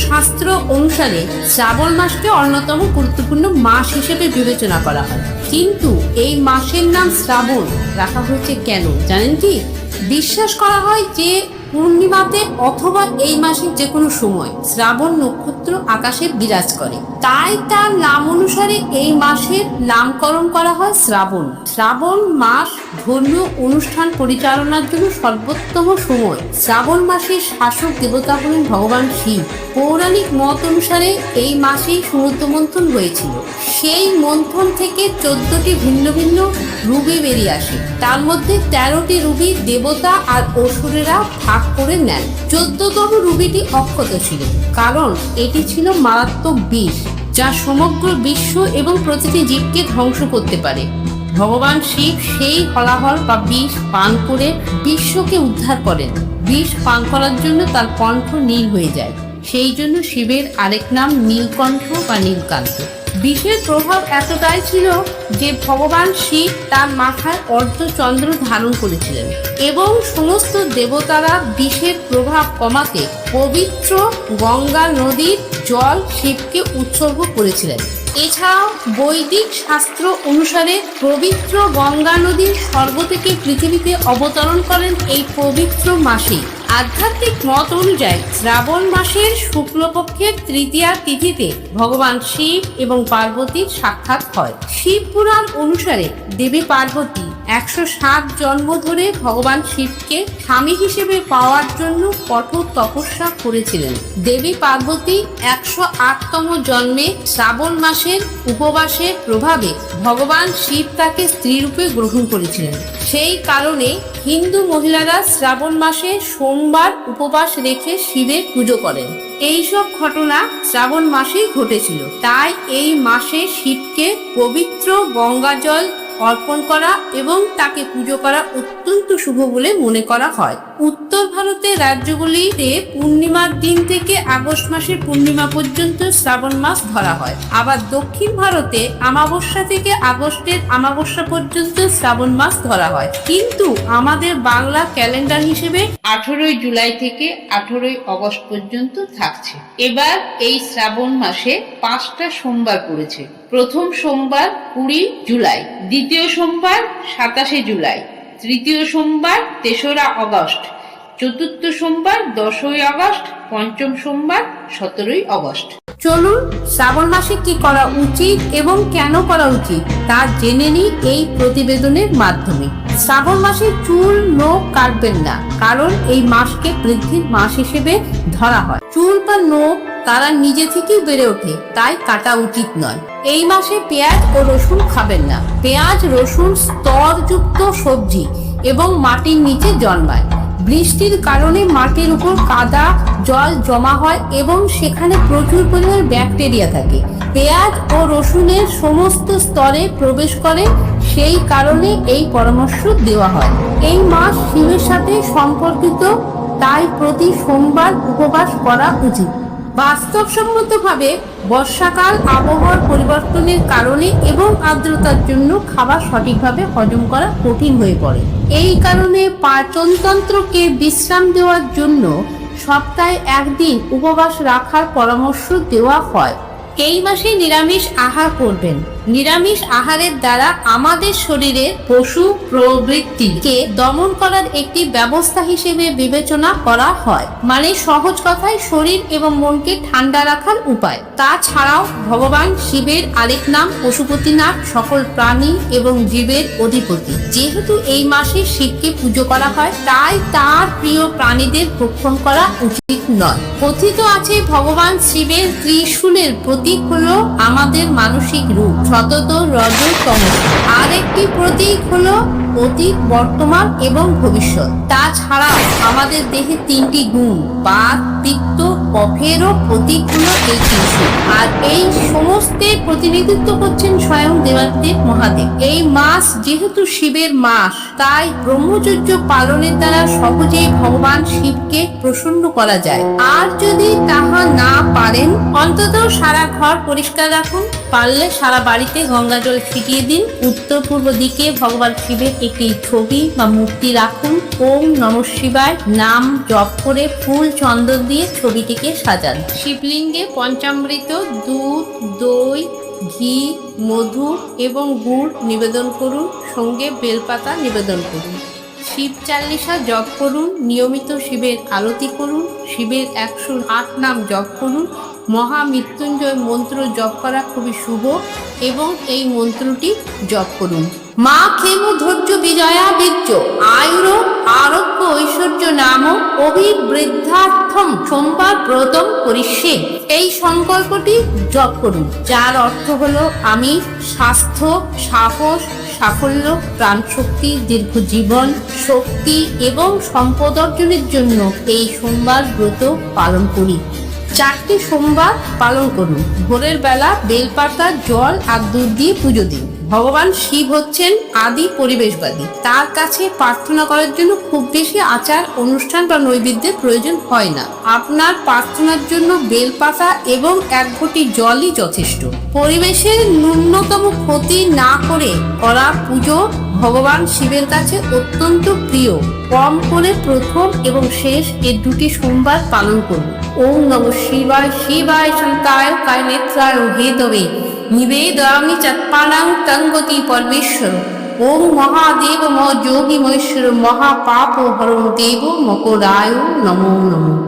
শাস্ত্র অনুসারে শ্রাবণ মাসকে অন্যতম গুরুত্বপূর্ণ মাস হিসেবে বিবেচনা করা হয়। কিন্তু এই মাসের নাম শ্রাবণ রাখা হয়েছে কেন জানেন কি? বিশ্বাস করা হয় যে পূর্ণিমাতে অথবা এই মাসের যে কোনো সময় শ্রাবণ নক্ষত্র আকাশে বিরাজ করে, তাই তার নাম অনুসারে এই মাসের নামকরণ করা হয় শ্রাবণ। শ্রাবণ মাস ধর্মীয় অনুষ্ঠান পরিচালনার জন্য সর্বোত্তম সময়। শ্রাবণ মাসের শাসক দেবতা হলেন ভগবান শিব। পৌরাণিক মত অনুসারে এই মাসেই সমুদ্র মন্থন হয়েছিল। সেই মন্থন থেকে 14টি ভিন্ন ভিন্ন রূপে বেরিয়ে আসে। তার মধ্যে 13টি রূপী দেবতা আর অসুরেরা ভাগ করে নেন। 14তম রূপীটি অক্ষত ছিল, কারণ এটি ছিল মারাত্মক বিষ যা সমগ্র বিশ্ব এবং প্রতিটি জীবকে ধ্বংস করতে পারে। ভগবান শিব সেই হলাহল বা বিষ পান করে বিশ্বকে উদ্ধার করেন। বিষ পান করার জন্য তার কণ্ঠ নীল হয়ে যায়, সেই জন্য শিবের আরেক নাম নীলকণ্ঠ বা নীলকান্ত। বিষের প্রভাব এতটাই ছিল যে ভগবান শিব তার মাথায় অর্ধচন্দ্র ধারণ করেছিলেন এবং সমস্ত দেবতারা বিষের প্রভাব কমাতে পবিত্র গঙ্গা নদীর জল শিবকে উৎসর্গ করেছিলেন। এছাড়াও বৈদিক শাস্ত্র অনুসারে পবিত্র গঙ্গা নদীর স্বর্গ থেকে পৃথিবীতে অবতরণ করেন এই পবিত্র মাসে। আধ্যাত্মিক মত অনুযায়ী শ্রাবণ মাসের শুক্লপক্ষের তৃতীয়া তিথিতে ভগবান শিব এবং পার্বতীর সাক্ষাৎ হয়। শিব পুরাণ অনুসারে দেবী পার্বতী 107 জন্ম ধরে ভগবান শিবকে স্বামী হিসেবে পাওয়ার জন্য কঠোর তপস্যা করেছিলেন। দেবী পার্বতী 108তম জন্মে শ্রাবণ মাসের উপবাসের প্রভাবে ভগবান শিব তাকে স্ত্রীরূপে গ্রহণ করেছিলেন। সেই কারণে হিন্দু মহিলারা শ্রাবণ মাসে সোমবার উপবাস রেখে শিবের পুজো করেন। এইসব ঘটনা শ্রাবণ মাসেই ঘটেছিল, তাই এই মাসে শিবকে পবিত্র গঙ্গা জল অর্পণ করা এবং তাকে পুজো করা অত্যন্ত শুভ বলে মনে করা হয়। উত্তর ভারতের রাজ্যগুলিতে পূর্ণিমার দিন থেকে আগস্ট মাসের পূর্ণিমা পর্যন্ত শ্রাবণ মাস ধরা হয়। আবার দক্ষিণ ভারতে অমাবস্যা থেকে আগস্টের অমাবস্যা পর্যন্ত শ্রাবণ মাস ধরা হয়। কিন্তু আমাদের বাংলা ক্যালেন্ডার হিসেবে 18 জুলাই থেকে 18 আগস্ট পর্যন্ত থাকছে। এবার এই শ্রাবণ মাসে 5টা সোমবার পড়েছে। প্রথম সোমবার 20 জুলাই, দ্বিতীয় সোমবার 27 জুলাই, তৃতীয় সোমবার 3রা আগস্ট, চতুর্থ সোমবার 10ই আগস্ট, পঞ্চম সোমবার 17ই আগস্ট। চলুন শ্রাবণ মাসে কি করা উচিত এবং কেন করা উচিত তা জেনে নিই এই প্রতিবেদনের মাধ্যমে। শ্রাবণ মাসে চুল নখ কাটবেন না, কারণ এই মাসকে বৃদ্ধির মাস হিসেবে ধরা হয়। চুল বা নখ তারা নিজে থেকেই বেড়ে ওঠে, তাই কাটা উচিত নয়। এই মাসে পেঁয়াজ ও রসুন খাবেন না। পেঁয়াজ রসুন স্তরযুক্ত সবজি এবং মাটির নিচে জন্মায়। বৃষ্টির কারণে মাটির উপর কাদা জল জমা হয় এবং সেখানে প্রচুর পরিমাণ ব্যাকটেরিয়া থাকে। পেঁয়াজ ও রসুনের সমস্ত স্তরে প্রবেশ করে, সেই কারণে এই পরামর্শ দেওয়া হয়। এই মাস শিবের সাথে সম্পর্কিত, তাই প্রতি সোমবার উপবাস করা উচিত। বাস্তবসম্মতভাবে বর্ষাকাল আবহাওয়ার পরিবর্তনের কারণে এবং আর্দ্রতার জন্য খাবার সঠিকভাবে হজম করা কঠিন হয়ে পড়ে। এই কারণে পাচনতন্ত্রকে বিশ্রাম দেওয়ার জন্য সপ্তাহে 1 দিন উপবাস রাখার পরামর্শ দেওয়া হয়। এই মাসে নিরামিষ আহার করবেন। নিরামিষ আহারের দ্বারা আমাদের শরীরের পশু প্রবৃত্তিকে দমন করার একটি ব্যবস্থা হিসেবে বিবেচনা করা হয়। মানে সহজ কথায় শরীর এবং মনকে ঠান্ডা রাখার উপায়। তাছাড়াও ভগবান শিবের আরেক নাম পশুপতিনাথ, সকল প্রাণী এবং জীবের অধিপতি। যেহেতু এই মাসে শিবকে পুজো করা হয়, তাই তার প্রিয় প্রাণীদের ভক্ষণ করা উচিত নয়। কথিত আছে ভগবান শিবের ত্রিশূলের প্রতীক হলো আমাদের মানসিক রূপ, সতত রজ তমস। আর একটি প্রতীক হলো অতীত, বর্তমান এবং ভবিষ্যৎ। তাছাড়াও আমাদের দেহে 3টি গুণ, বাত, পিত্ত, কফেরও প্রতীক হলো এই ত্রিশূল। আর এই সমস্তের প্রতিনিধিত্ব করছেন স্বয়ং দেবাদিদেব মহাদেব। এই মাস যেহেতু শিবের মাস, তাই ব্রহ্মচর্য পালনের দ্বারা সহজেই ভগবান শিবকে প্রসন্ন করা যায়। আর যদি তাহা না পারেন অন্তত সারা ঘর পরিষ্কার রাখুন, পারলে সারা বাড়িতে গঙ্গা জল ছিটিয়ে দিন। উত্তর পূর্ব দিকে ভগবান শিবের একটি ছবি বা মূর্তি রাখুন। ওম নমঃ শিবায় নাম জপ করে ফুল চন্দন দিয়ে ছবিটিকে সাজান। শিবলিঙ্গে পঞ্চামৃত, দুধ, দই, ঘি, মধু এবং গুড় নিবেদন করুন, সঙ্গে বেলপাতা নিবেদন করুন। শিব চাল্লিশা জপ করুন, নিয়মিত শিবের আরতি করুন, শিবের 108 নাম জপ করুন। মহামৃত্যুঞ্জয় মন্ত্র জপ করা খুবই শুভ এবং এই মন্ত্রটি জপ করুন। মা ক্ষেমু ধৈর্য বিজয়া বীর্য আয়ুর আরোগ্য ঐশ্বর্য নাম অভিবৃদ্ধার্থম সোমবার ব্রতম করিষ্যে। এই সংকল্পটি জপ করুন, যার অর্থ হলো আমি স্বাস্থ্য, সাহস, সাফল্য, প্রাণশক্তি, দীর্ঘ জীবন, শক্তি এবং সম্পদ অর্জনের জন্য এই সোমবার ব্রত পালন করি। 4টি সোমবার পালন করুন। ভোরের বেলা বেলপাতা, জল আর দুধ দিয়ে পুজো দিন। ভগবান শিব হচ্ছেন আদি পরিবেশবাদী, তার কাছে প্রার্থনা করার জন্য খুব বেশি আচার অনুষ্ঠান বা নৈবেদ্যের প্রয়োজন হয় না। আপনার প্রার্থনার জন্য বেলপাতা এবং 1 ঘটি জলই যথেষ্ট। পরিবেশের ন্যূনতম ক্ষতি না করে করা পুজো ভগবান শিবের কাছে অত্যন্ত প্রিয়। কম করে প্রথম এবং শেষ এই 2টি সোমবার পালন করুন। ওম নমঃ শিবায় শিবায় শান্তায় কায় নেত্রায় হেতবে নিবেদয়ামি চৎপানাং তঙ্গতি পরমেশ্বর। ওম মহাদেব ম যোগী মহেশ্বর মহাপাপ হরং দেব মকরায় নমো নমঃ।